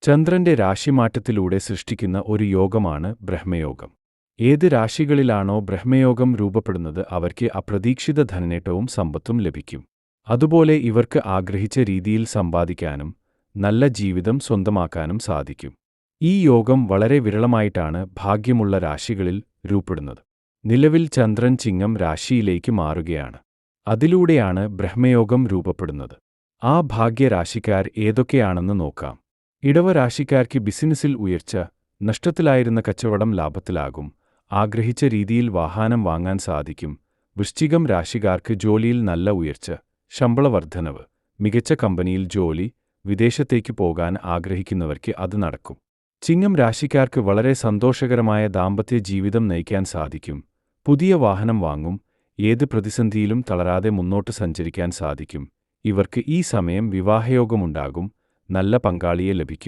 ചന്ദ്രന്റെ രാശിമാറ്റത്തിലൂടെ സൃഷ്ടിക്കുന്ന ഒരു യോഗമാണ് ബ്രഹ്മയോഗം. ഏത് രാശികളിലാണോ ബ്രഹ്മയോഗം രൂപപ്പെടുന്നത് അവർക്ക് അപ്രതീക്ഷിത ധനനേട്ടവും സമ്പത്തും ലഭിക്കും. അതുപോലെ ഇവർക്ക് ആഗ്രഹിച്ച രീതിയിൽ സമ്പാദിക്കാനും നല്ല ജീവിതം സ്വന്തമാക്കാനും സാധിക്കും. ഈ യോഗം വളരെ വിരളമായിട്ടാണ് ഭാഗ്യമുള്ള രാശികളിൽ രൂപപ്പെടുന്നത്. നിലവിൽ ചന്ദ്രൻ ചിങ്ങം രാശിയിലേക്ക് മാറുകയാണ്. അതിലൂടെയാണ് ബ്രഹ്മയോഗം രൂപപ്പെടുന്നത്. ആ ഭാഗ്യരാശിക്കാർ ഏതൊക്കെയാണെന്ന് നോക്കാം. ഇടവരാശിക്കാർക്ക് ബിസിനസ്സിൽ ഉയർച്ച, നഷ്ടത്തിലായിരുന്ന കച്ചവടം ലാഭത്തിലാകും, ആഗ്രഹിച്ച രീതിയിൽ വാഹനം വാങ്ങാൻ സാധിക്കും. വൃശ്ചികം രാശിക്കാർക്ക് ജോലിയിൽ നല്ല ഉയർച്ച, ശമ്പള വർധനവ്, മികച്ച കമ്പനിയിൽ ജോലി, വിദേശത്തേക്ക് പോകാൻ ആഗ്രഹിക്കുന്നവർക്ക് അത് നടക്കും. ചിങ്ങം രാശിക്കാർക്ക് വളരെ സന്തോഷകരമായ ദാമ്പത്യ ജീവിതം നയിക്കാൻ സാധിക്കും. പുതിയ വാഹനം വാങ്ങും, ഏത് പ്രതിസന്ധിയിലും തളരാതെ മുന്നോട്ട് സഞ്ചരിക്കാൻ സാധിക്കും. ഇവർക്ക് ഈ സമയം വിവാഹയോഗമുണ്ടാകും, നല്ല പങ്കാളിയെ ലഭിക്കും.